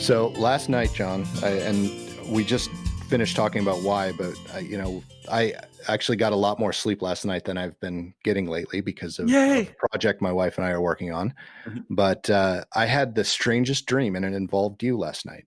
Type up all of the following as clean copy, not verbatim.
So last night, John, and we just finished talking about why, but I actually got a lot more sleep last night than I've been getting lately because of a Yay! project my wife and I are working on. Mhm. But I had the strangest dream, and it involved you last night.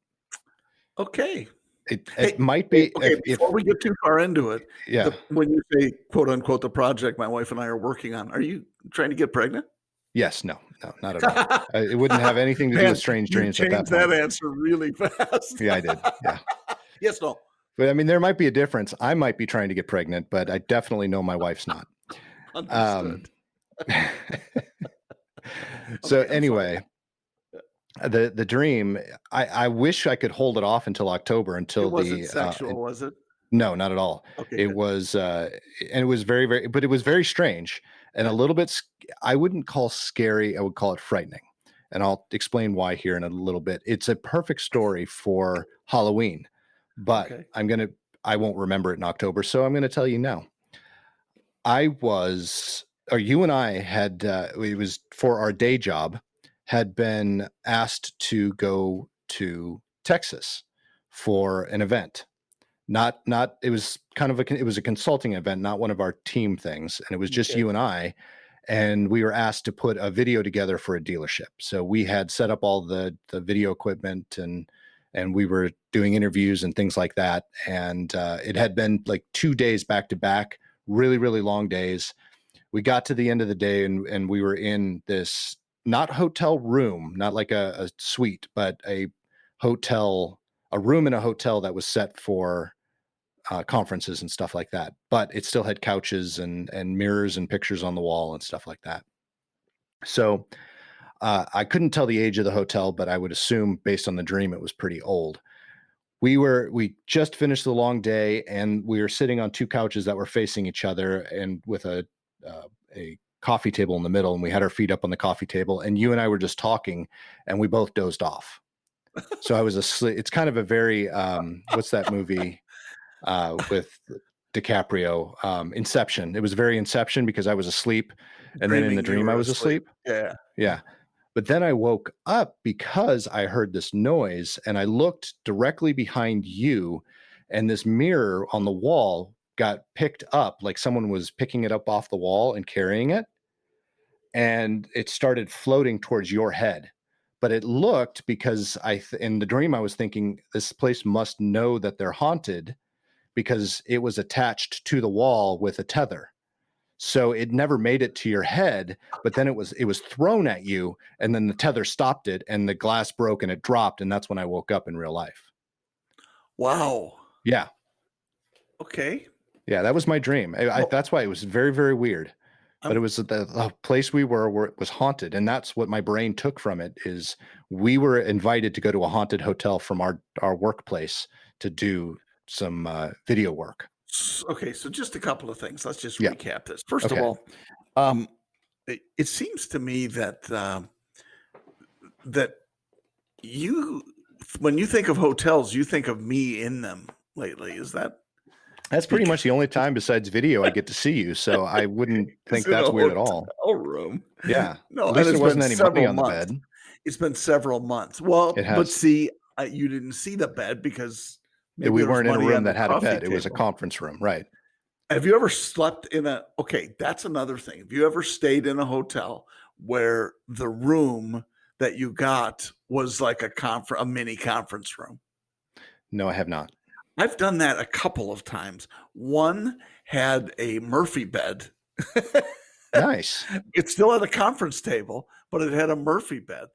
Okay. It Hey, might be okay, if before we get too far into it, yeah. when you say, quote, unquote, "the project my wife and I are working on," are you trying to get pregnant? Yes, no, not at all. It wouldn't have anything to do with Man, strange you dreams at that changed that point. answer really fast. Yeah, I did. Yeah. Yes, no. But I mean, there might be a difference. I might be trying to get pregnant, but I definitely know my wife's not. Um, Understood. so Okay, I'm sorry. anyway, the dream, I wish I could hold it off until October It until wasn't sexual, it, was it? no, not at all. Okay, It good. was and it was very, but it was very strange and a little bit I wouldn't call scary, I would call it frightening. And I'll explain why here in a little bit. It's a perfect story for Halloween, but Okay. I won't remember it in October, so I'm going to tell you now. You and I had, it was for our day job, had been asked to go to Texas for an event. It was kind of it was a consulting event, not one of our team things. And it was just Okay. you and I. And we were asked to put a video together for a dealership. So we had set up all the video equipment and we were doing interviews and things like that. And it had been like 2 days back to back, really, really long days. We got to the end of the day and we were in this not hotel room, not like a suite, but a room in a hotel that was set for conferences and stuff like that. But it still had couches and mirrors and pictures on the wall and stuff like that. So I couldn't tell the age of the hotel, but I would assume based on the dream, it was pretty old. We just finished the long day and we were sitting on two couches that were facing each other and with a coffee table in the middle, and we had our feet up on the coffee table, and you and I were just talking and we both dozed off. So I was asleep. It's kind of a very what's that movie with DiCaprio, Inception. It was very Inception because I was asleep, and then in the Dreaming you dream I were was asleep. asleep. Yeah. Yeah. But then I woke up because I heard this noise and I looked directly behind you, and this mirror on the wall got picked up like someone was picking it up off the wall and carrying it. And it started floating towards your head. But it looked because in the dream, I was thinking this place must know that they're haunted because it was attached to the wall with a tether. So it never made it to your head, but then it was thrown at you, and then the tether stopped it, and the glass broke and it dropped, and that's when I woke up in real life. Wow. Yeah, Okay. yeah, that was my dream. That's why it was very, very weird. But I'm it was the place we were where it was haunted, and that's what my brain took from it. Is we were invited to go to a haunted hotel from our workplace to do some video work. Okay, so just a couple of things. Let's just Yeah. recap this. First of Okay. all, it seems to me that that you, when you think of hotels, you think of me in them lately. Is that That's pretty much the only time besides video I get to see you, so I wouldn't think in a that's weird at all. hotel room? Yeah. No, At and least it's there been wasn't any money several on the months. bed. It's been several months. Well, It but has. see, you didn't see the bed because maybe We there was weren't in a money room on the that had a coffee bed. It was a table. conference room, right? Have you ever slept in a okay, that's another thing. Have you ever stayed in a hotel where the room that you got was like a mini conference room? No, I have not. I've done that a couple of times. One had a Murphy bed. Nice. It still had a conference table, but it had a Murphy bed.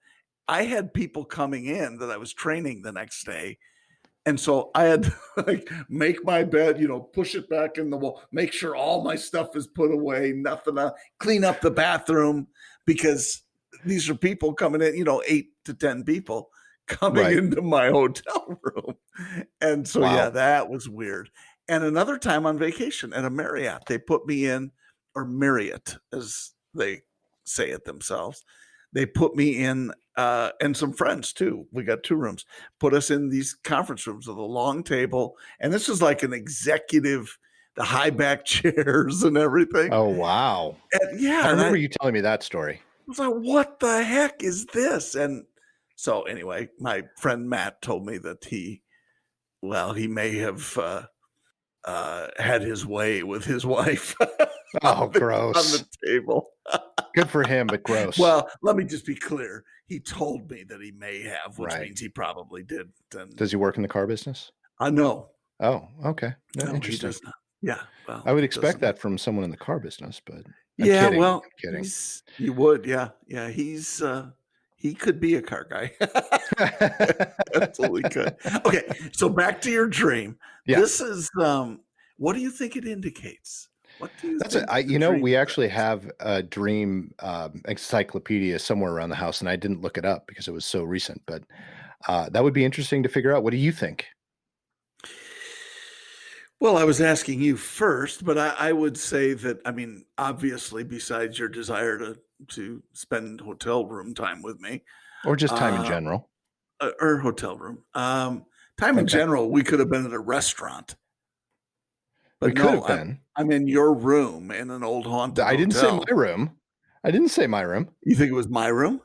I had people coming in that I was training the next day. And so I had to like make my bed, push it back in the wall, make sure all my stuff is put away, nothing, clean up the bathroom because these are people coming in, 8 to 10 people coming Right. into my hotel room. And so, yeah, Wow. that was weird. And another time on vacation at a Marriott, they put me in, or Marriott as they say it themselves. They put me in, and some friends too. We got 2 rooms. Put us in these conference rooms with a long table, and this is like an executive, the high back chairs and everything. Oh, wow. And yeah, I and I remember you telling me that story. was like, "What the heck is this?" And So anyway, my friend Matt told me that he may have had his way with his wife Oh, on the gross. table. Good for him, but gross. Well, let me just be clear. He told me that he may have, which Right. means he probably did. And Does he work in the car business? I know. Oh, okay. No, No, he interesting. does not. Yeah. Well, I would he expect doesn't. that from someone in the car business, but I'm Yeah, kidding. well, I'm kidding. you would, yeah. Yeah, he could be a car guy. Absolutely could. Okay, so back to your dream. Yeah. This is what do you think it indicates? What do you That's it. think the We dream actually says? have a dream encyclopedia somewhere around the house, and I didn't look it up because it was so recent. But that would be interesting to figure out. What do you think? Well, I was asking you first, but I would say that I mean, obviously, besides your desire to spend hotel room time with me, Or just time in uh, general? or hotel room, time in Okay. general, we could have been at a restaurant. We But could no, have been. I'm in your room in an old haunted I didn't say my hotel. room. I didn't say my room. You think it was my room?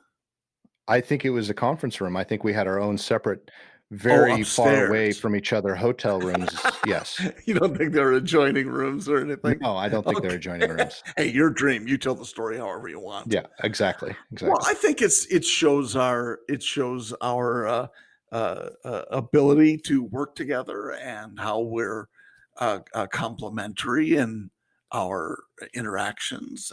I think it was a conference room. I think we had our own separate, Oh, very far away upstairs. from each other hotel rooms. Yes. You don't think they're adjoining rooms or anything? No, I don't think they're Okay. adjoining rooms. Hey, your dream. You tell the story however you want. Yeah, exactly. Well, Exactly. I think it shows our ability to work together and how we're complementary in our interactions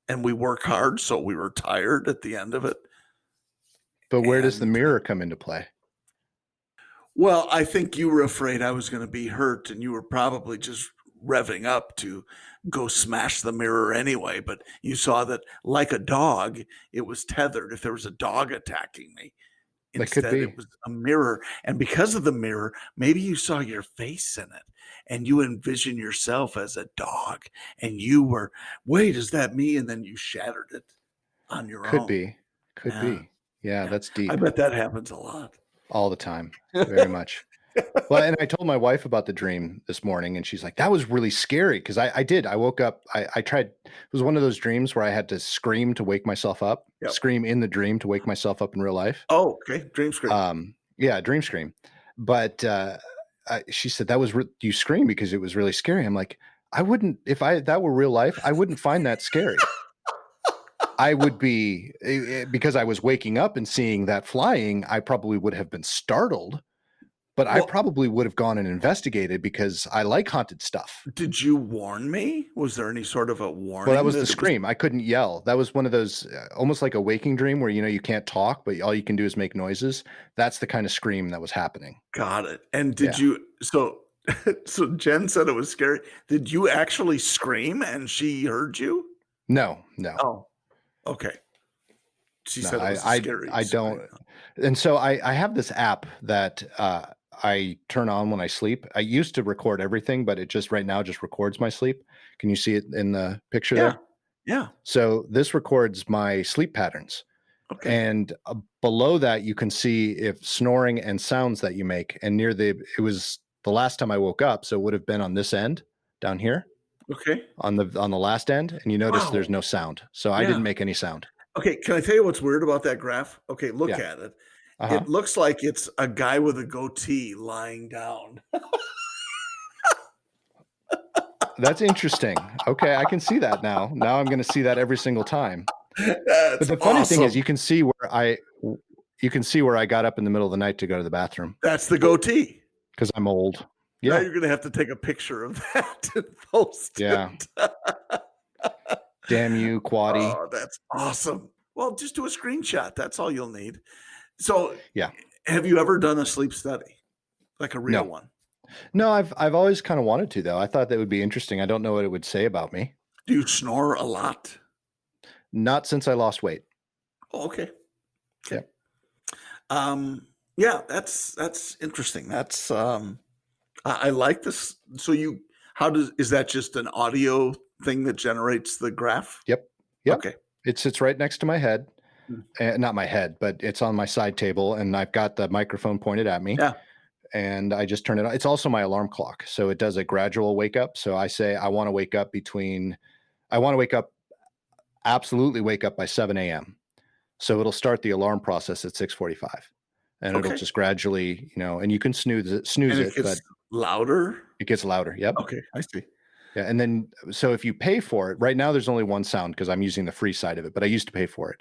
and we work hard, so we were tired at the end of it. But where does the And mirror come into play? well, I think you were afraid I was going to be hurt, and you were probably just revving up to go smash the mirror anyway. But you saw that, like a dog, it was tethered. If there was a dog attacking me, That could instead be. it was a mirror. And because of the mirror, maybe you saw your face in it and you envision yourself as a dog and you were, wait, is that me? And then you shattered it on your Could own. be. Could Yeah. be. Yeah, Yeah. that's I deep. bet that happens a lot. All the time. Very much. Well, and I told my wife about the dream this morning, and she's like, that was really scary. Because I did. I woke up, I tried, it was one of those dreams where I had to scream to wake myself up, Yep. scream in the dream to wake myself up in real life. Oh, okay. Dream screen. Yeah, dream scream. But she said that was you scream because it was really scary. I'm like, I wouldn't, if that were real life, I wouldn't find that scary. I would be, because I was waking up and seeing that flying, I probably would have been startled, but I Well, probably would have gone and investigated because I like haunted stuff. did you warn me? Was there any sort of a warning? Well, that was that the it was scream. I couldn't yell. That was one of those almost like a waking dream where, you can't talk, but all you can do is make noises. That's the kind of scream that was happening. Got it. And did Yeah. you so so Jen said it was scary. Did you actually scream and she heard you? No. Oh, okay. She No, said it was scary. I don't. And so I have this app that I turn on when I sleep. I used to record everything, but it just right now just records my sleep. Can you see it in the picture Yeah. there? Yeah. So this records my sleep patterns. Okay. And below that, you can see if snoring and sounds that you make. And it was the last time I woke up. So it would have been on this end down here Okay. on the last end. And you notice there's Wow. no sound. So I Yeah. didn't make any sound. Okay, can I tell you what's weird about that graph? Okay, look Yeah. at it. Uh-huh. It looks like it's a guy with a goatee lying down. That's interesting. Okay, I can see that now. Now I'm going to see that every single time. That's But the funny thing is, awesome. you can see where I got up in the middle of the night to go to the bathroom That's the goatee. because I'm old. Now Yeah, you're gonna have to take a picture of that and post yeah. it. Damn you, Quaddy. Oh, that's awesome. Well, just do a screenshot. That's all you'll need. So, Yeah. have you ever done a sleep study, like a real No. one? No, I've always kind of wanted to though. I thought that would be interesting. I don't know what it would say about me. Do you snore a lot? Not since I lost weight. Oh, okay. Okay. Yep. Yeah, that's interesting. That's I like this. So is that just an audio thing that generates the graph? Yep. Okay. It sits right next to my head. Hmm. Not my head, but it's on my side table, and I've got the microphone pointed at me. Yeah. And I just turn it on. It's also my alarm clock. So it does a gradual wake up. So I say I want to wake up absolutely wake up by 7 a.m. So it'll start the alarm process at 6:45, and it'll Okay. just gradually, and you can snooze And it it, gets but louder? it gets louder. Yep. Okay, I see. Yeah, and then so if you pay for it, right now there's only one sound because I'm using the free side of it, but I used to pay for it.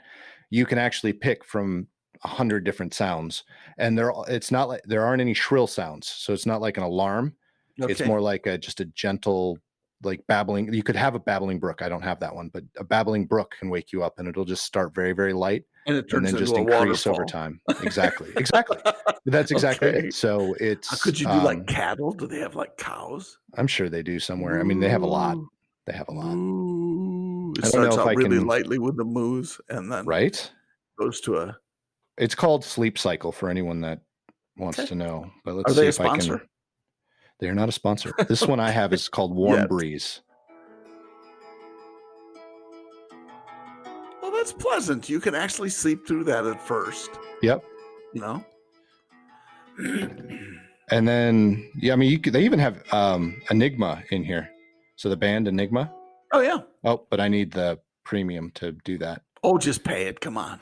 You can actually pick from 100 different sounds, and it's not like there aren't any shrill sounds, so it's not like an alarm. It's Okay. more like just a gentle, like babbling. You could have a babbling brook. I don't have that one, but a babbling brook can wake you up, and it'll just start very, very light, And it and turns then into just a increase over waterfall. time. Exactly, exactly. That's exactly Okay. it. So Could you do, like, cattle? Do they have, like, cows? I'm sure they do somewhere. I mean, they have a lot. Moo, They have a lot. moo. It I don't know starts if out I really can. lightly with the moos and then Right? goes to a It's called Sleep Cycle for anyone that wants okay. to know. But let's Are see they a if I can. sponsor? They're not a sponsor. This one I have is called Warm Yet. Breeze. Well, that's pleasant. You can actually sleep through that at first, Yep. you know? And then, yeah, I mean, they even have Enigma in here. So the band Enigma. Oh, yeah. Oh, but I need the premium to do that. Oh, just pay it. Come on.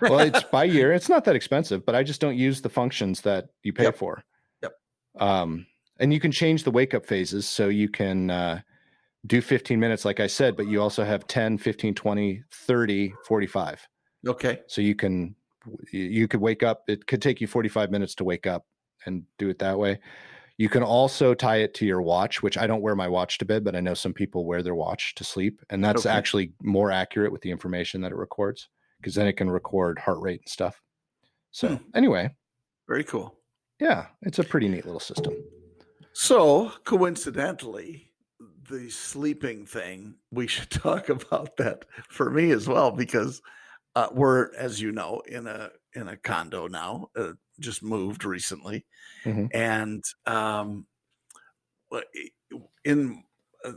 Well, it's by year. It's not that expensive, but I just don't use the functions that you pay Yep. for. Yep. And you can change the wake up phases. So you can do 15 minutes, like I said, but you also have 10, 15, 20, 30, 45. Okay. So you could wake up. It could take you 45 minutes to wake up and do it that way. You can also tie it to your watch, which I don't wear my watch to bed, but I know some people wear their watch to sleep. And that's Okay. actually more accurate with the information that it records, because then it can record heart rate and stuff. So anyway, very cool. Yeah, it's a pretty neat little system. So coincidentally, the sleeping thing, we should talk about that for me as well, because we're, as you know, in a condo now, just moved recently, Mm-hmm. and in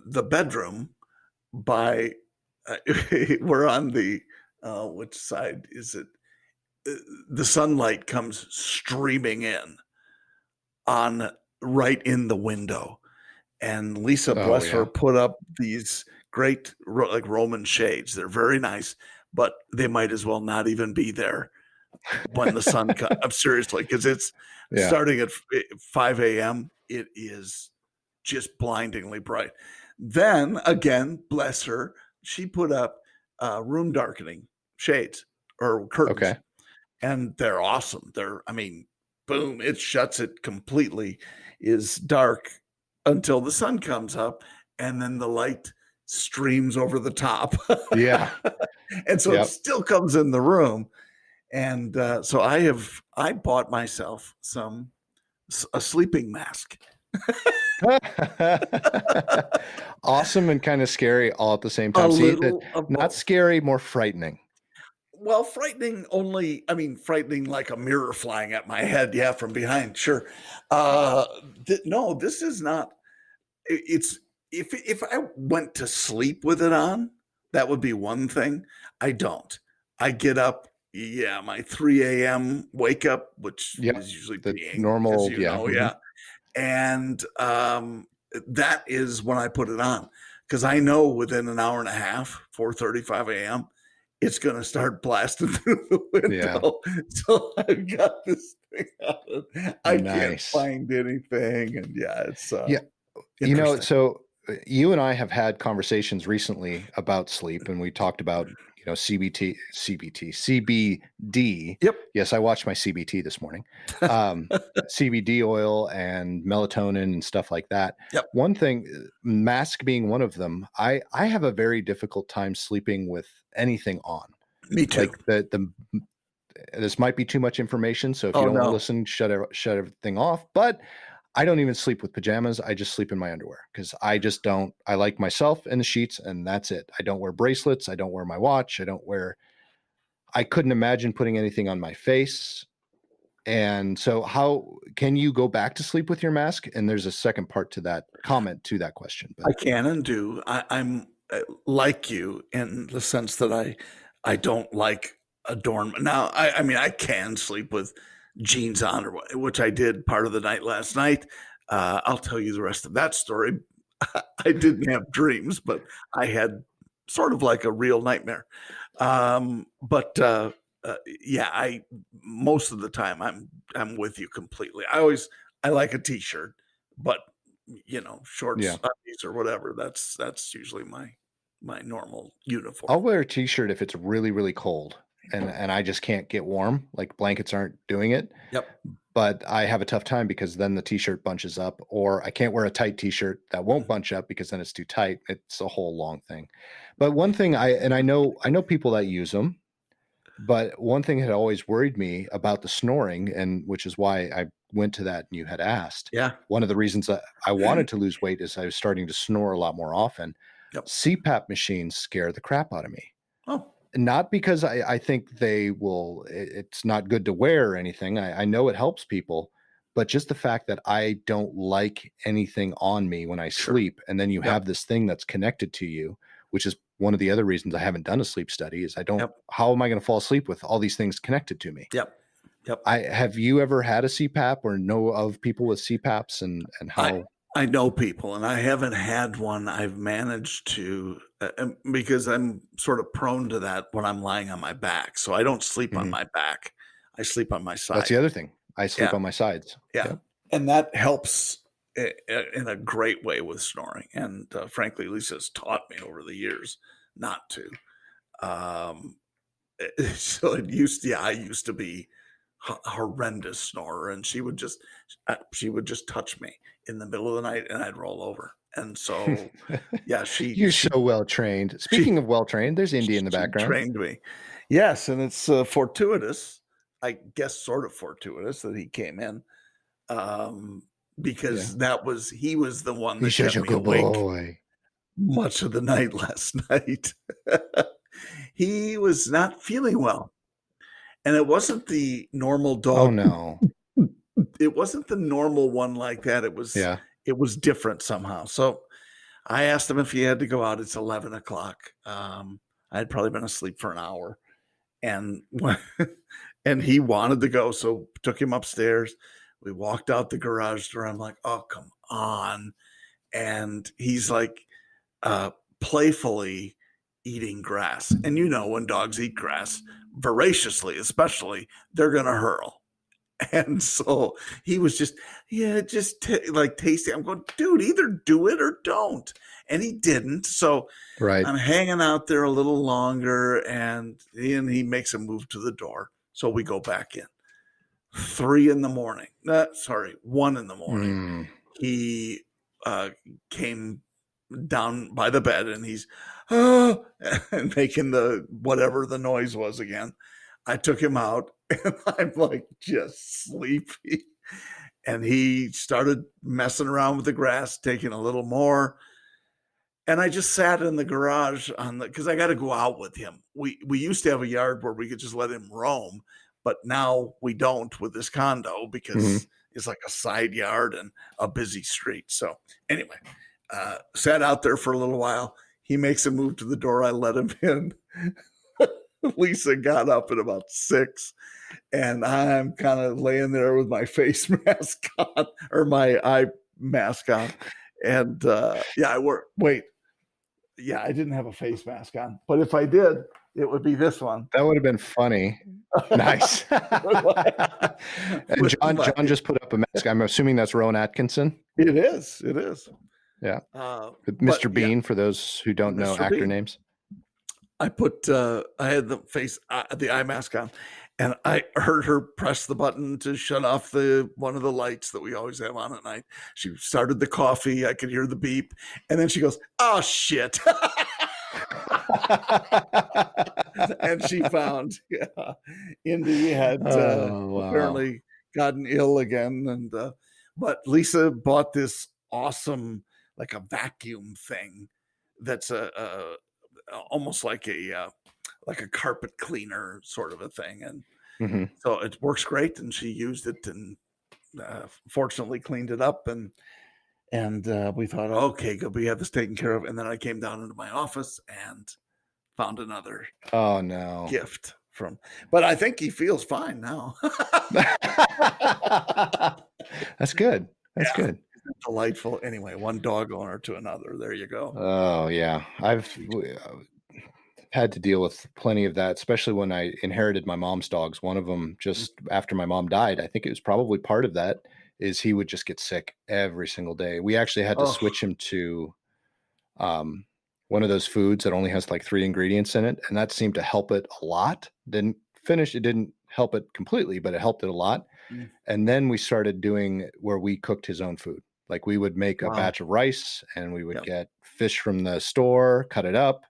the bedroom by we're on the which side is it? The sunlight comes streaming in on right in the window, and Lisa, Oh, bless her, yeah. put up these great like Roman shades. They're very nice, but they might as well not even be there when the sun comes. I'm seriously, because it's Yeah. starting at 5 a.m. It is just blindingly bright. Then again, bless her, she put up room darkening shades or curtains, Okay. and they're awesome. I mean, boom, it shuts it completely, is dark until the sun comes up, and then the light streams over the top. Yeah. And so Yep. it still comes in the room. And so I bought myself a sleeping mask. Awesome and kind of scary all at the same A time. See, little of not both. scary, more frightening. Well, frightening only, I mean, frightening like a mirror flying at my head. Yeah, from behind. Sure. No, this is not. It's if I went to sleep with it on, that would be one thing. I don't. I get up. Yeah, my 3 a.m. wake up, which Yep. is usually The peeing, as normal, you yeah. know. Mhm. Yeah. And that is when I put it on, because I know within an hour and a half, 4:35 a.m., it's going to start blasting through the window. Yeah. So I've got this thing on. I can't Nice. find anything, and yeah, it's Yeah. interesting. So you and I have had conversations recently about sleep, and we talked about, CBD. Yep. Yes, I watched my CBT this morning. CBD oil and melatonin and stuff like that. Yep. One thing, mask being one of them, I have a very difficult time sleeping with anything on. Me too. Like this might be too much information, so if you don't want to listen, shut everything off. But I don't even sleep with pajamas. I just sleep in my underwear because I just don't. I like myself in the sheets, and that's it. I don't wear bracelets. I don't wear my watch. I couldn't imagine putting anything on my face. And so how can you go back to sleep with your mask? And there's a second part to that comment to that question. But I can and do. I'm like you in the sense that I don't like adornment. Now, I mean, I can sleep with jeans on, which I did part of the night last night. I'll tell you the rest of that story. I didn't have dreams, but I had sort of like a real nightmare. But yeah, I most of the time I'm with you completely. I like a t-shirt, but Yeah. shorts, undies, or whatever. That's usually my normal uniform. I'll wear a t-shirt if it's really, really cold and I just can't get warm, like blankets aren't doing it. Yep. But I have a tough time because then the t-shirt bunches up, or I can't wear a tight t-shirt that won't Mhm. bunch up because then it's too tight. It's a whole long thing. But one thing I know people that use them, but one thing had always worried me about the snoring, and which is why I went to that and you had asked. Yeah. One of the reasons that I wanted to lose weight is I was starting to snore a lot more often. Yep. CPAP machines scare the crap out of me. Oh, Not because I think it's not good to wear or anything. I know it helps people, but just the fact that I don't like anything on me when I sure. sleep. And then you Yep. have this thing that's connected to you, which is one of the other reasons I haven't done a sleep study is Yep. how am I going to fall asleep with all these things connected to me? Yep. Yep. Have you ever had a CPAP or know of people with CPAPs and I how? I know people, and I haven't had one. I've managed to because I'm sort of prone to that when I'm lying on my back. So I don't sleep on Mhm. my back. I sleep on my That's side. the other thing. I sleep Yeah. on my sides. Yeah. Yep. And that helps in a great way with snoring. And frankly, Lisa's taught me over the years not to. Um, so I used to be horrendous snorer, and she would just touch me in the middle of the night, and I'd roll over. And so, yeah, You're so well trained. she Speaking of well trained, there's Indy in the she background. trained me. Yes, and it's fortuitous, I guess, sort of fortuitous that he came in, um, Yeah. because he was the one He's that such kept a me good awake boy. much of the night last night. He was not feeling well, and it wasn't the normal Oh dog. no. It wasn't the normal one like that. Yeah. It was different somehow. So I asked him if he had to go out. It's 11 o'clock. I had probably been asleep for an hour, and and he wanted to go, so took him upstairs. We walked out the garage door. I'm like, "Oh, come on!" And he's like, uh, playfully eating grass. And when dogs eat grass voraciously, especially, they're gonna hurl. And so he was just, yeah, like tasting. I'm going, dude, either do it or don't. And he didn't. So Right. I'm hanging out there a little longer, and he makes a move to the door. So we go back in. 3 in the morning. Sorry, 1 in the morning. Mm. He came down by the bed, and he's oh, and making the whatever the noise was again. I took him out, and I'm like just sleepy. And he started messing around with the grass, taking a little more. And I just sat in the garage because I got to go out with him. We used to have a yard where we could just let him roam, but now we don't with this condo Mhm. because it's like a side yard and a busy street. So anyway, sat out there for a little while. He makes a move to the door. I let him in. Lisa got up at about 6, and I'm kind of laying there with my face mask on or my eye mask on. And yeah, I work. Wait, yeah, I didn't have a face mask on, but if I did, it would be this one. That would have been funny. Nice. And With John just put up a mask. I'm assuming that's Rowan Atkinson. it is, it is. Yeah. But Mr. yeah, Bean, for those who don't know Mr. actor Bean. names. I had the eye mask on, and I heard her press the button to shut off one of the lights that we always have on at night. She started the coffee. I could hear the beep, and then she goes, "Oh shit!" And she found Indy had Oh, wow. apparently gotten ill again, and but Lisa bought this awesome like a vacuum thing that's almost like a carpet cleaner sort of a thing, and Mhm. so it works great. And she used it and fortunately cleaned it up, and we thought, okay, good, we have this taken care of. And then I came down into my office and found another Oh, no. gift but I think he feels fine now. That's good. That's Yeah, good. delightful. Anyway, one dog owner to another. There you go. Oh, yeah. had to deal with plenty of that, especially when I inherited my mom's dogs. One of them, Mm. just after my mom died, I think it was probably part of that, is he would just get sick every single day. We actually had to Oh, switch him to um, one of those foods that only has like 3 ingredients in it, and that seemed to help it a lot. It didn't help it completely, but it helped it a lot. mm, And then we started doing where we cooked his own food. Like we would make a wow. batch of rice and we would Yep. get fish from the store, cut it up,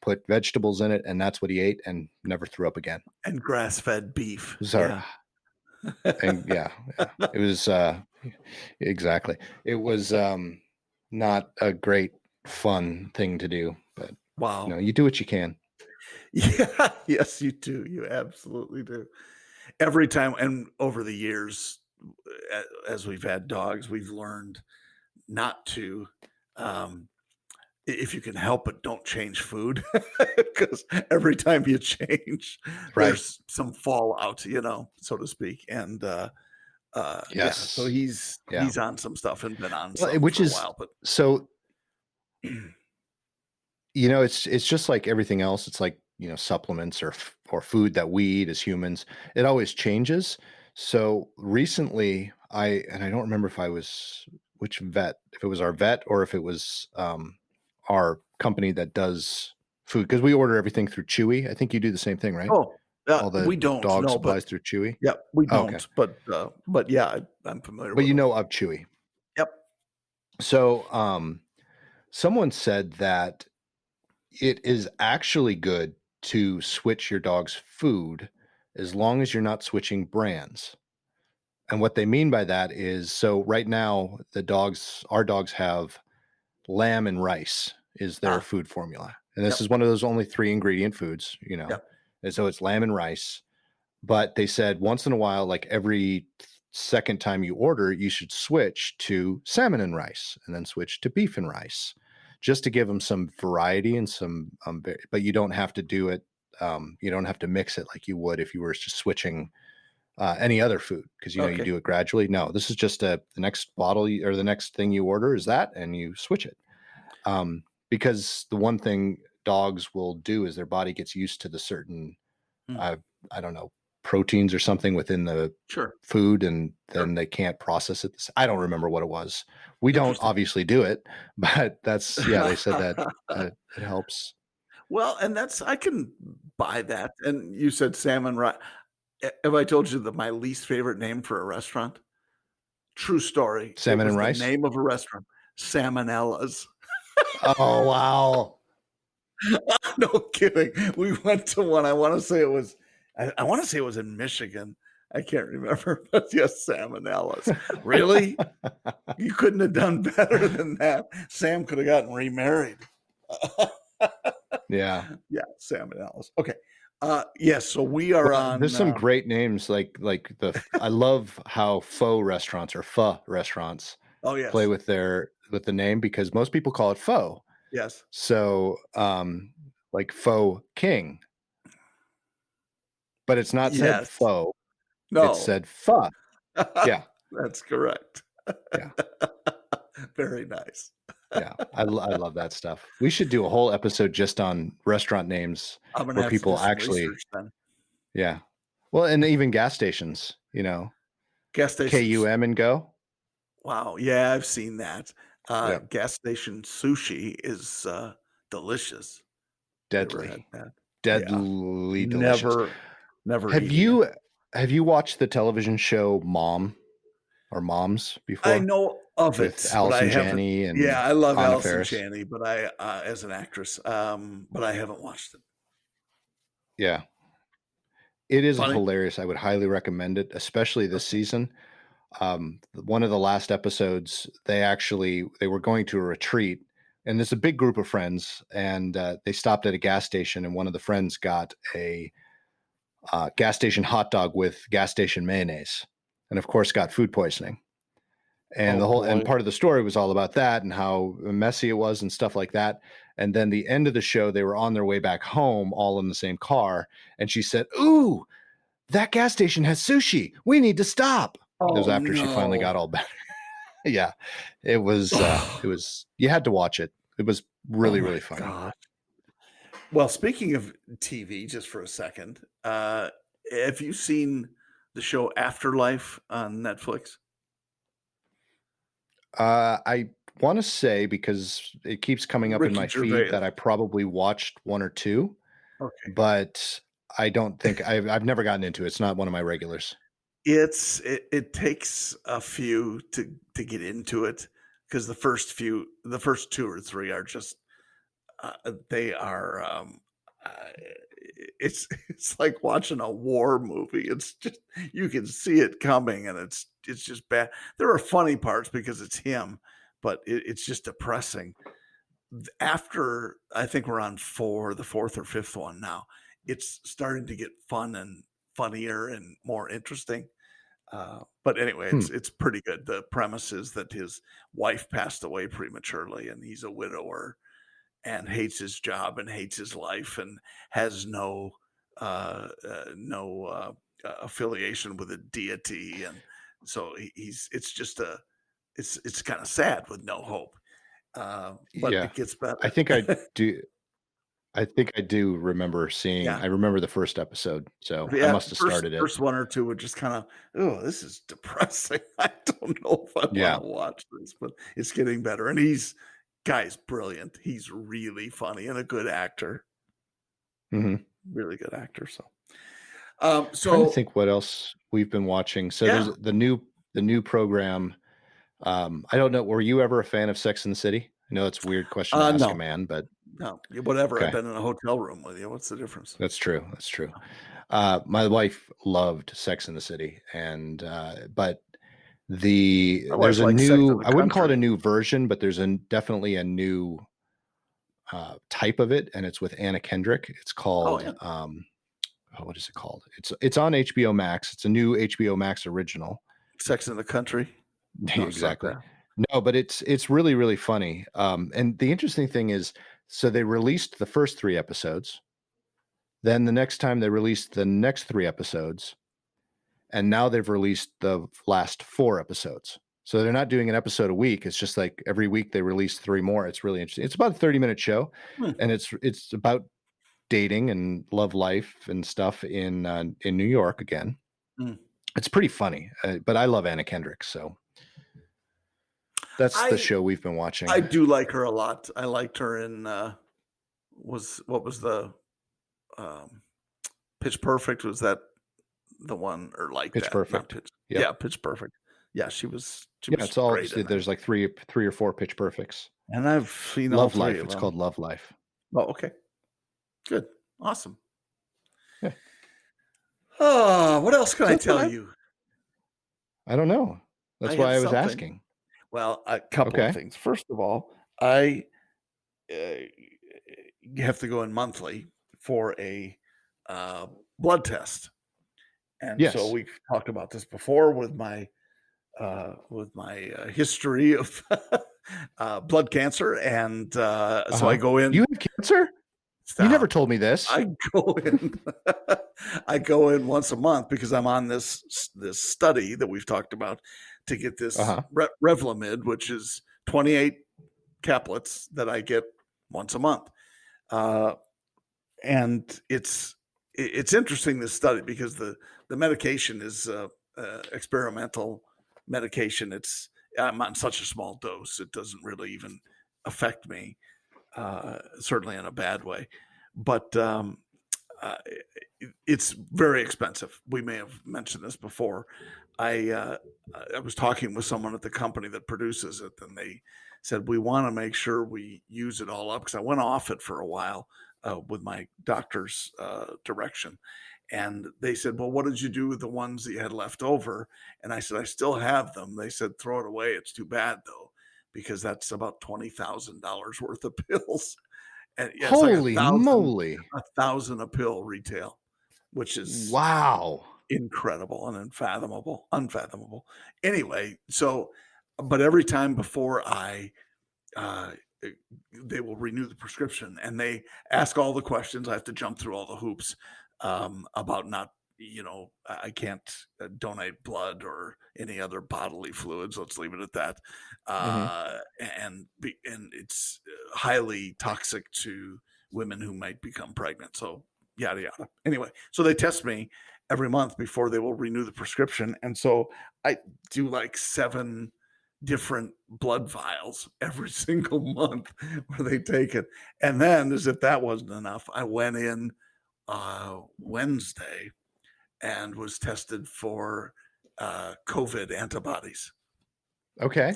put vegetables in it, and that's what he ate and never threw up again. And grass-fed beef. It was our, Yeah. and yeah, yeah. It was exactly. It was not a great fun thing to do, but Wow. you do what you can. Yeah, yes, you do. You absolutely do. Every time and over the years, as we've had dogs, we've learned not to, um, if you can help it, don't change food because every time you change, Right. there's some fallout, so to speak. And yeah, so Yes. Yeah. he's on some stuff and been on Well, some which for a is while, but so it's just like everything else. It's like, supplements or food that we eat as humans. It always changes. So recently, I don't remember if I was which vet, if it was our vet or if it was our company that does food, because we order everything through Chewy. I think you do the same thing, right? oh, All the we don't dog know, supplies but through Chewy. yeah, we Oh, okay, don't, but yeah, I'm familiar but with you them. know of Chewy. Yep. So someone said that it is actually good to switch your dog's food as long as you're not switching brands. And what they mean by that is, so right now our dogs have lamb and rice is their Ah, food formula. And this yep, is one of those only 3 ingredient foods. yep. And so it's lamb and rice. But they said once in a while, like every second time you order, you should switch to salmon and rice and then switch to beef and rice just to give them some variety and some, but you don't have to do it. You don't have to mix it like you would if you were just switching any other food because, you Okay. do it gradually. No, this is just the next bottle or the next thing you order is that, and you switch it. Because the one thing dogs will do is their body gets used to the certain, Mm, uh, I don't know, proteins or something within the sure, food, and sure. then they can't process it. I don't remember what it was. We don't Interesting. obviously do it, but yeah, they said that it helps. Well, and I can buy that, and you said salmon have I told you that my least favorite name for a restaurant? True story. It Salmon was and the rice. name of a restaurant, Salmonellas. Oh wow. No kidding. We went to one, I wanna say it was I wanna say it was in Michigan. I can't remember, but yes, Salmonellas. Really? You couldn't have done better than that. Sam could have gotten remarried. Yeah. Yeah, Salmonellas. Okay. Yes, so we are Well, there's on, some great names like I love how faux restaurants or pho restaurants oh, play yes. with the name because most people call it pho. Yes. So, like faux king, but it's not said Yes. faux, it's No. said pho. Yeah, That's correct. yeah, Very nice. yeah. I love that stuff. We should do a whole episode just on restaurant names I'm gonna where have to do people some actually, research then. yeah. Well, and even gas stations, Gas stations. KUM and go. Wow, yeah, I've seen that. Yeah, Gas station sushi is, delicious. You ever had deadly, that? Yeah. deadly delicious. Never Have eating it. you have you watched the television show Mom or Moms I before know of with it, but I Allison haven't. Janney Yeah, and I love Anna Allison Faris? Janney, but as an actress, but I haven't watched it. Yeah. It is Funny? hilarious. I would highly recommend it, especially this Okay. season. One of the last episodes, they were going to a retreat, and there's a big group of friends, and they stopped at a gas station, and one of the friends got a gas station hot dog with gas station mayonnaise, and of course got food poisoning. And Oh, the whole and boy. part of the story was all about that and how messy it was and stuff like that. And then the end of the show, they were on their way back home, all in the same car, and she said, "Ooh, that gas station has sushi. We need to stop." It was Oh, after she finally no. got all better. Yeah, it was you had to watch it. It was Oh really, my really funny. god. Well, speaking of TV, just for a second, have you seen the show Afterlife on Netflix? I want to say because it keeps coming up in Ricky my feed Gervais. that I probably watched one or two, Okay. but I don't think I've never gotten into it. It's not one of my regulars. It takes a few to get into it because the first 2 or 3 are just, they are, it's like watching a war movie. It's just you can see it coming, and it's just bad. There are funny parts because it's him, but it's just depressing. After I think we're on the 4th or 5th one now, it's starting to get fun and funnier and more interesting. But anyway, Hmm. it's pretty good. The premise is that his wife passed away prematurely, and he's a widower and hates his job and hates his life and has no affiliation with a deity, and so he's it's just a it's kind of sad with no hope. But Yeah. it gets I better. think I do I think I do remember seeing Yeah. I remember the first episode, so I Yeah, must have first started it. first one or 2 would just kinda, "Oh, this is depressing. I don't know if I Yeah. wanna watch this," but it's getting better, and guy's brilliant. He's really funny and a good actor, Mhm. really good actor, so, Trying to so think what else we've been watching. So yeah, there's the new program. I don't know. Were you ever a fan of Sex and the City? I know it's a weird question to ask a no, man, but no, yeah, whatever, I've okay, been in a hotel room with you, what's the difference? that's true. That's true. My wife loved Sex and the City, and but My there's wife a likes Sex in new. the I wouldn't call it Country. a new version, but there's definitely a new type of it, and it's with Anna Kendrick. It's Oh, called yeah, oh, what is it called? It's on HBO Max. It's a new HBO Max original. Sex in the Country. No, it's not Exactly. that. No, but it's really, really funny. And the interesting thing is, so they released the first 3 episodes, then the next time they released the next 3 episodes, and now they've released the last 4 episodes. So they're not doing an episode a week. It's just like every week they release 3 more. It's really interesting. It's about a 30-minute show, Hmm, and it's about dating and love life and stuff in New York again. hmm. It's pretty funny, but I love Anna Kendrick, so that's the I show we've been watching. I do like her a lot. I liked her in, what was the, um Pitch Perfect? Was that the one, or like Pitch that? Not Perfect. Pitch, Yep. yeah, Pitch Perfect. Yeah, she Yeah, was it's all great it's in that, there's like 3 or 4 Pitch Perfects. and I've seen all Love 3 Life, of it's them. called Love Life. Oh, okay, good, awesome. Yeah. Oh, what else can So I that's what tell you? I don't know. I That's why have I was something. asking. Well, a couple of Okay. things. First of all, I, uh, you have to go in monthly for a, uh, blood test, and so Yes. we've talked about this before with my history of blood cancer, and so I Uh-huh. go in. You have cancer? You never Stop. told me this. I go in. I go in once a month because I'm on this study that we've talked about to get this Uh-huh. Revlimid, which is 28 caplets that I get once a month. Uh, and it's interesting, this study, because the medication is experimental medication. I'm on such a small dose, it doesn't really even affect me, certainly in a bad way. But uh, it's very expensive. We may have mentioned this before. I uh, I was talking with someone at the company that produces it, and they said we want to make sure we use it all up, because I went off it for a while with my doctor's direction, and they said, "Well, what did you do with the ones that you had left over?" And I said, "I still have them." They said, "Throw it away. It's too bad though, because that's about $20,000 worth of pills." And yeah, it's like Holy moly. 1,000 a pill retail, which is Wow. incredible and unfathomable. Anyway, so but every time before uh, eh, they will renew the prescription, and they ask all the questions. I have to jump through all the hoops about not, I can't donate blood or any other bodily fluids. Let's leave it at that. Mhm. And it's highly toxic to women who might become pregnant. So yada yada. Anyway, so they test me every month before they will renew the prescription, and so I do like 7 different blood vials every single month where they take it. And then, as if that wasn't enough, I went in Wednesday and was tested for COVID antibodies. Okay.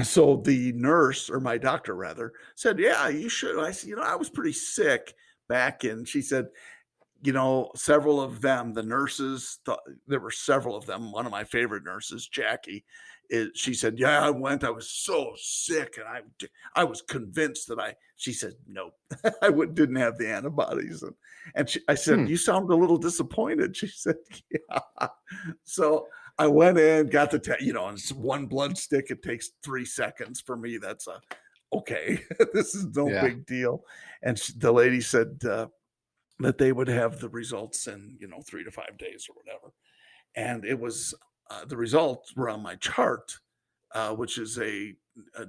So the nurse, or my doctor rather, said, "Yeah, you should." I said, I was pretty sick back in. She said, several of them, the nurses, there were several of them. One of my favorite nurses, Jackie, she said, "Yeah, I went. I was so sick, and I was convinced that She said, "No, didn't have the antibodies." And I said, Hmm. "You sound a little disappointed." She said, "Yeah." So I went in, got the test. And it's one blood stick. It takes 3 seconds for me. That's okay. This is no Yeah. big deal. And the lady said, that they would have the results in 3 to 5 days or whatever. And it was the results were on my chart, which is a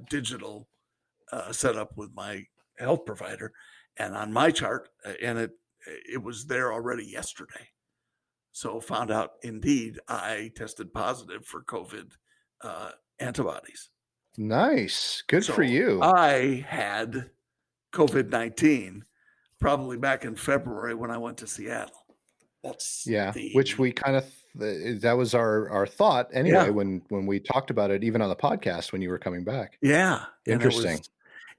digital setup with my health provider, and on my chart, and it was there already yesterday. So found out indeed I tested positive for COVID antibodies. Nice. Good for So you. I had COVID-19 probably back in February when I went to Seattle. That's Yeah, which the we kind of that was our thought anyway Yeah, when we talked about it even on the podcast when you were coming back. yeah, and Interesting.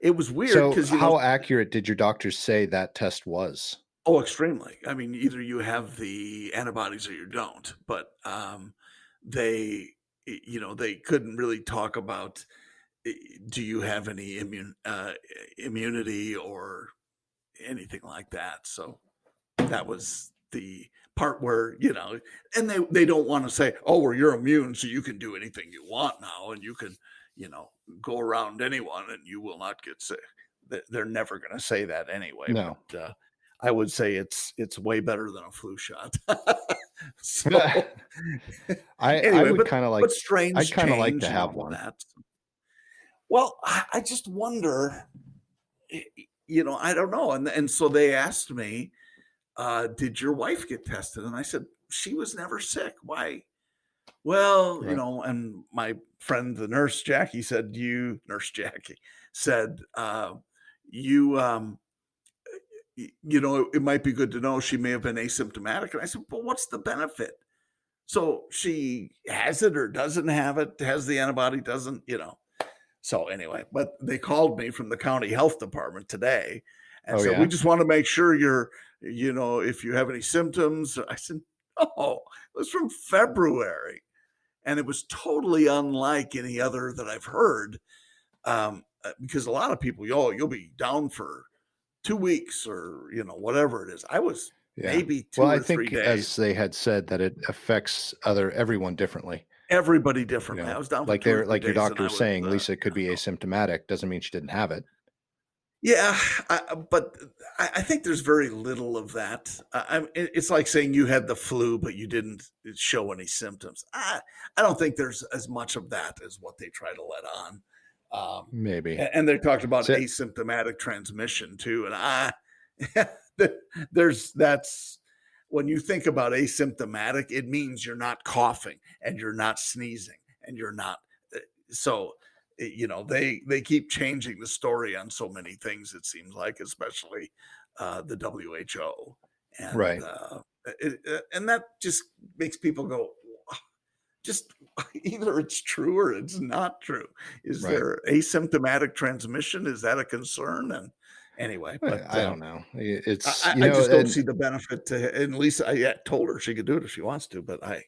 it was weird So, because how accurate did your doctors say that test was? oh, extremely. I mean, either you have the antibodies or you don't, but, they they couldn't really talk about, do you have any immunity or anything like that, so that was the part where, and they don't wanna say, "Oh, well, you're immune, so you can do anything you want now, and you can, you know, go around anyone, and you will not get sick." They're never gonna say that anyway, No. but, I would say it's way better than a flu shot. So, I anyway, would but I'd strains kinda like to change and have all of one. that. Well, I just wonder, I don't know, and so they asked me, "Did your wife get tested?" And I said, "She was never sick. Why?" Well, Right. and my friend, the nurse Jackie said, Nurse Jackie said, you, it might be good to know she may have been asymptomatic. And I said, "Well, what's the benefit?" So she has it or doesn't have it, has the antibody, doesn't. So anyway, but they called me from the county health department today and Oh, said, "We yeah? just want to make sure if you have any symptoms." I said, "No, it was from February." And it was totally unlike any other that I've heard, because a lot of people, you'll be down for 2 weeks or whatever it is. I was Yeah. maybe Well, 2 I or 3 think as days. they had said that it affects everyone differently, Everybody differently. I was down for like 2 or they're 3 like your days, and doctor I was was, saying, Lisa could be asymptomatic, doesn't mean she didn't have it. yeah, but I think there's very little of that. It's like saying you had the flu, but you didn't show any symptoms. I don't think there's as much of that as what they try to let on. Maybe. And they talked about So asymptomatic transmission too. And that's when you think about asymptomatic, it means you're not coughing and you're not sneezing and you're not. So they keep changing the story on so many things, it seems like, especially the WHO. And right. and that just makes people go, just either it's true or it's not true. Is Right. there asymptomatic transmission? Is that a concern? And anyway, but I don't know. It's, I just don't see the benefit to. And Lisa, I told her she could do it if she wants to, but I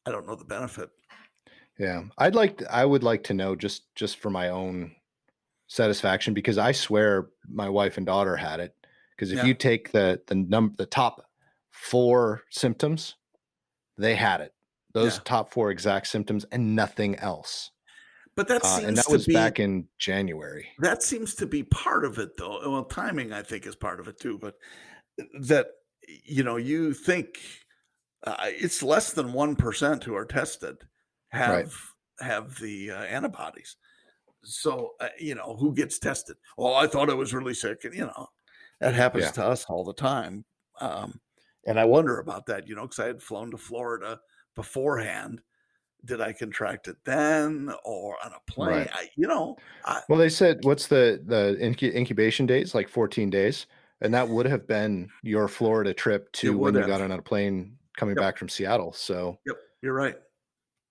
don't know the benefit. yeah, I would like to know just for my own satisfaction because I swear my wife and daughter had it. Because if Yeah, you take the top 4 symptoms, they had it. Those yeah. top 4 exact symptoms and nothing else. But that And seems that to was be back in January. part of it, though. Well, timing I think is part of it too. But that you think it's less than 1% who are tested Right. have the antibodies. So who gets tested? Oh, I thought I was really sick, and That happens Yeah. to us all the time, um, and I wonder about that, because I had flown to Florida beforehand. Did I contract it then or on a plane? Right. I Well, they said what's the incubation days? Like 14 days, and that would have been your Florida trip it to would when you have. got on a plane coming Yep, back from Seattle. So yep, you're right.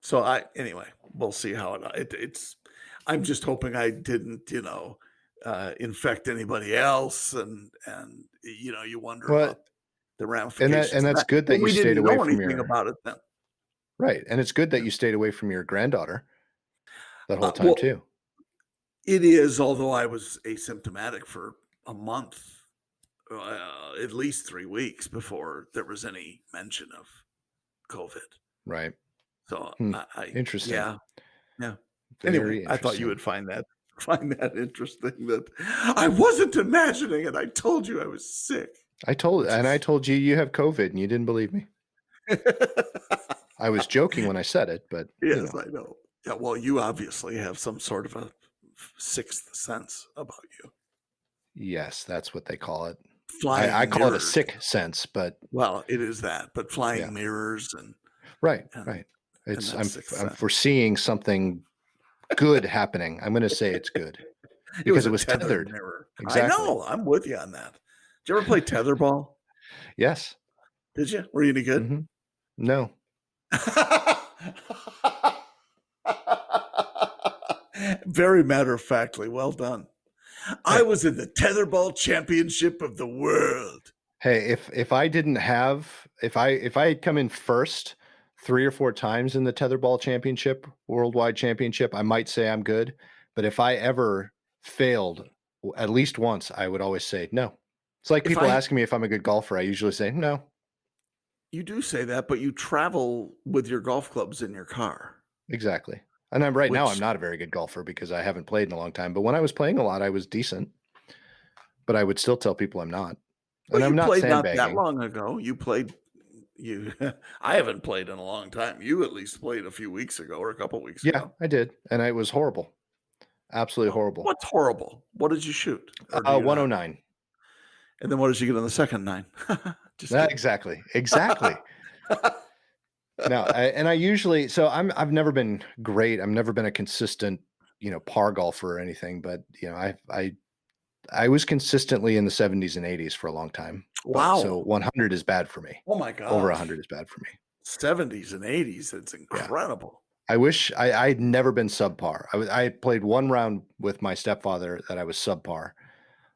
So anyway, we'll see how it's. I'm just hoping I didn't, infect anybody else, and you wonder well, about the and ramifications of that's that. good that And you we stayed didn't away know from anything your about it then. right, and it's good that Yeah. you stayed away from your granddaughter that whole time Well, too. it is, although I was asymptomatic for a month, at least 3 weeks before there was any mention of COVID. Right. So Hmm. Interesting. yeah, yeah. Anyway, Very I thought you interesting. would find that interesting that I wasn't imagining it. I told you I was sick, which I is told you you have COVID and you didn't believe me. I was joking when I said it, but yes, I know. Yeah, well, you obviously have some sort of a sixth sense about you. yes, that's what they call it. I Flying call it a mirrors. sick sense, but Well, it is that, but yeah. flying mirrors Right, and right. and It's that sixth I'm sense. foreseeing something good happening. I'm gonna say it's good It was because it a was tethered tethered. mirror. I Exactly. know. I'm with you on that. Did you ever play tetherball? Yes. Did you? Were you any good? Mhm. No. Very matter of factly. Well done. I Hey, was in the tetherball championship of the world. hey, if I didn't have if I had come in first 3 or 4 times in the tetherball championship, worldwide championship, I might say I'm good, but if I ever failed at least once, I would always say no. It's like If people I asking me if I'm a good golfer, I usually say no. You do say that, but you travel with your golf clubs in your car, Exactly. And I'm right now I'm which not a very good golfer because I haven't played in a long time, but when I was playing a lot, I was decent, but I would still tell people I'm not. well, And you I'm not played not that sandbagging. long ago. You I haven't played in a long time. You at least played a few weeks ago or a couple weeks Yeah, ago. I did, and it was horrible. Absolutely horrible. What's horrible? What did you shoot? Or do you not know? 109. And then what did you get on the second 9? Just That kidding. exactly. Exactly. No, I usually I've never been great. I've never been a consistent, par golfer or anything, but I was consistently in the 70s and 80s for a long time. But so Wow. 100 is bad for me. Oh my Over gosh. 100 is bad for me. 70s and 80s, it's Yeah. incredible. I wish I'd never been subpar. I played one round with my stepfather that I was subpar.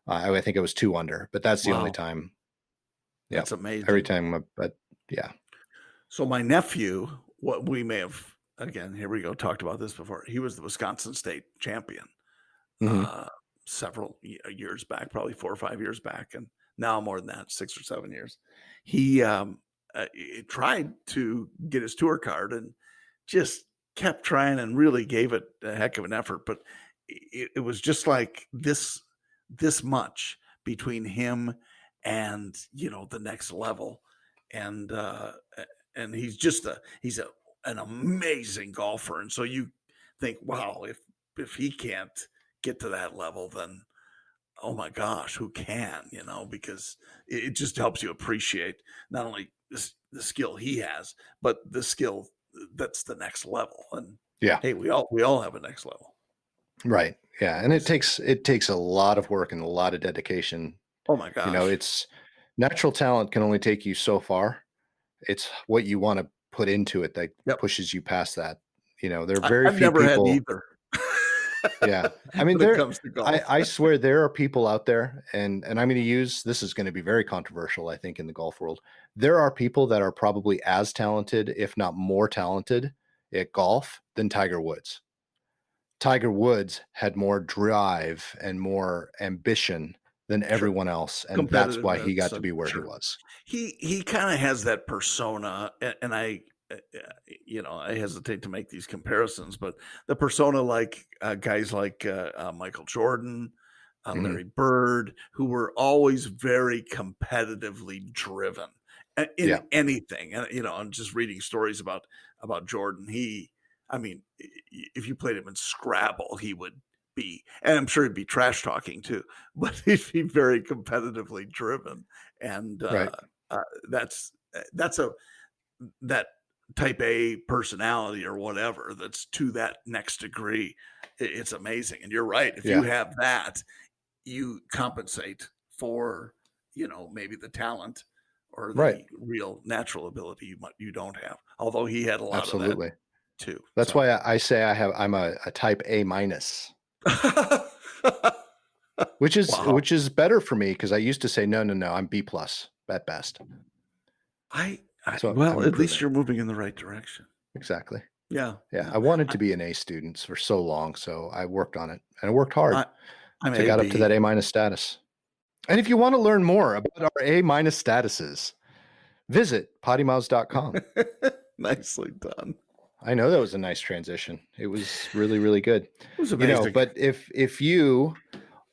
I think it was 2 under, but that's the only Wow, time. Yeah. that's Every amazing. time, but yeah. So my nephew, what we may have again, here we go, talked about this before. He was the Wisconsin state champion Mhm. uh several years back, probably 4 or 5 years back, and now more than that, 6 or 7 years. He tried to get his tour card and just kept trying and really gave it a heck of an effort, but it was just like this much between him and the next level, and he's an amazing golfer, and so you think, wow, if he can't get to that level, then oh my gosh, who can? Because it just helps you appreciate not only the skill he has, but the skill that's the next level. And Yeah. hey, we all have a next level. Right. Yeah, and So, it takes a lot of work and a lot of dedication. oh my gosh. It's natural talent can only take you so far. It's what you wanna put into it that Yep. pushes you past that. There are very I've few never had people. either. Yeah. I mean, When it comes to golf. I swear there are people out there, and I'm gonna use this is gonna be very controversial, I think, in the golf world. There are people that are probably as talented, if not more talented at golf than Tiger Woods. Tiger Woods had more drive and more ambition than Sure. everyone else, and that's why he Competitiveness got to and be where he sure. was. He kinda has that persona, and I hesitate to make these comparisons, but the persona like, guys like, Michael Jordan, Mhm. Larry Bird, who were always very competitively driven Yeah. in anything, and, I'm just reading stories about Jordan. I mean, if you played him in Scrabble, he would be, and I'm sure he'd be trash talking too, but he'd be very competitively driven. And Right. that's that type A personality or whatever that's to that next degree. It's amazing. And you're right. If you Yeah. have that, you compensate for, maybe the talent or Right. the real natural ability you don't have. Although he had a lot of that Absolutely. too. That's So. why I say I'm a type A minus, which Wow. is better for me because I used to say no, I'm B plus at best. So I'm Well, at least improving. you're moving in the right direction. Exactly. Yeah. Yeah. I wanted to be an A student for so long, so I worked on it and I worked hard. I'm So I got up to that AB. A minus status. And if you want to learn more about our A minus statuses, visit PoddiMouths.com. Nicely done. I know that was a nice transition. It was really, really good. It was amazing. But if you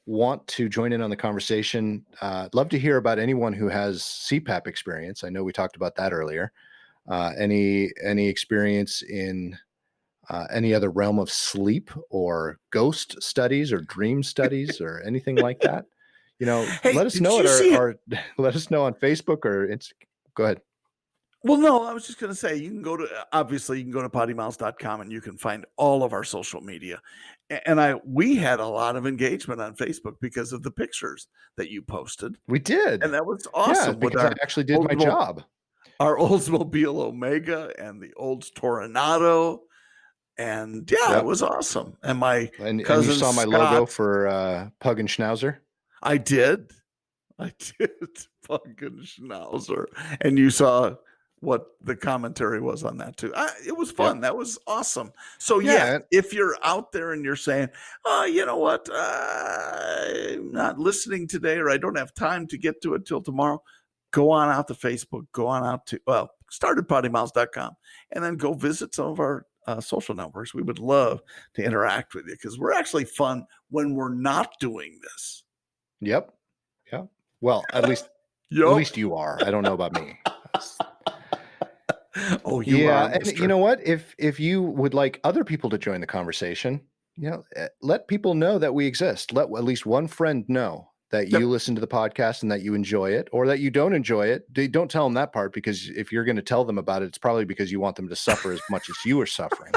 want to join in on the conversation, I'd love to hear about anyone who has CPAP experience. I know we talked about that earlier. Any experience in any other realm of sleep or ghost studies or dream studies or anything like that? Hey, let us did know you at see it? let us know on Facebook or it's go ahead. Well, no, I was just going to say, you can go to PoddiMouths.com and you can find all of our social media. And we had a lot of engagement on Facebook because of the pictures that you posted. We did. And that was Yeah, awesome with because I actually did my job. Our Oldsmobile Omega and the Olds Toronado. And yeah, It was awesome. And my and cousin you saw my Scott, logo for Pug and Schnauzer. I did, Pug and Schnauzer, and you saw what the commentary was on that too. It was fun. That was awesome. So if you're out there and you're saying, "Oh, you know what? I'm not listening today, or I don't have time to get to it till tomorrow," go on out to Facebook. Go on out to start at PoddiMouths.com, and then go visit some of our social networks. We would love to interact with you because we're actually fun when we're not doing this. Yep. Yeah. Well, at least you are. I don't know about me. Oh, you are. And you know what? If you would like other people to join the conversation, let people know that we exist. Let at least one friend know that you listen to the podcast and that you enjoy it, or that you don't enjoy it. Don't tell them that part, because if you're going to tell them about it, it's probably because you want them to suffer as much as you are suffering.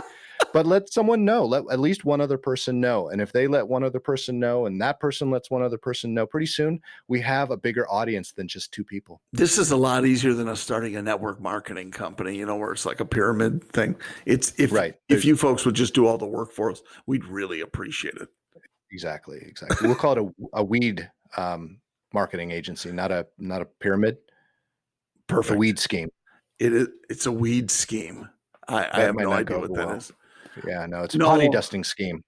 But let someone know, let at least one other person know. And if they let one other person know and that person lets one other person know, pretty soon we have a bigger audience than just two people. This is a lot easier than us starting a network marketing company, where it's like a pyramid thing. If you folks would just do all the work for us, we'd really appreciate it. Exactly. We'll call it a weed marketing agency, not a pyramid. Perfect. A weed scheme. It's a weed scheme. I have no idea what that is. Yeah, no, it's a potty dusting scheme.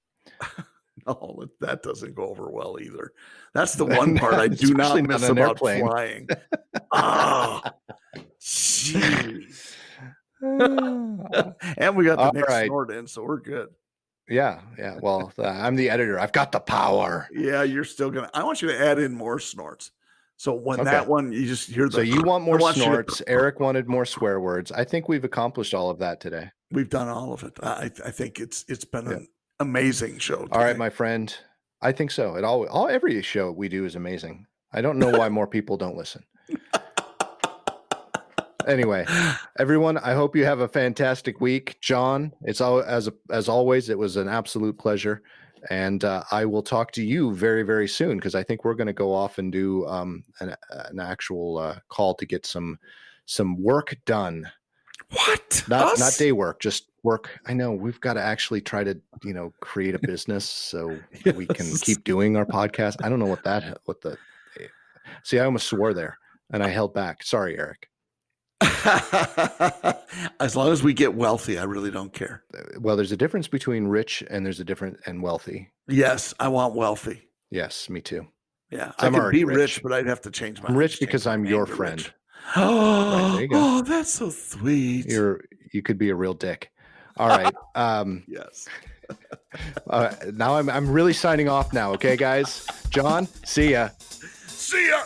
No, that doesn't go over well either. That's the one part I do not miss about flying. Oh, jeez. And we got the next snort in, so we're good. Yeah. Well, I'm the editor. I've got the power. Yeah, you're still gonna. I want you to add in more snorts. So when that one, you just hear the. So you want more snorts? Eric wanted more swear words. I think we've accomplished all of that today. We've done all of it. I think it's been an amazing show today. All right, my friend. I think so. Every show we do is amazing. I don't know why more people don't listen. Anyway, everyone, I hope you have a fantastic week. John, it's as always, it was an absolute pleasure. And I will talk to you very, very soon, because I think we're going to go off and do an actual call to get some work done. What? Not day work, just work. I know we've got to actually try to create a business so we can keep doing our podcast. I don't know see, I almost swore there and I held back. Sorry, Eric. As long as we get wealthy, I really don't care. Well, there's a difference between rich and wealthy. Yes, I want wealthy. Yes, me too. Yeah, I could be rich, but I'd have to change my. I'm rich because I'm your friend. Oh, there you go. Oh, that's so sweet. You could be a real dick. All right. Yes. Now I'm really signing off now. Okay, guys. John, see ya. See ya.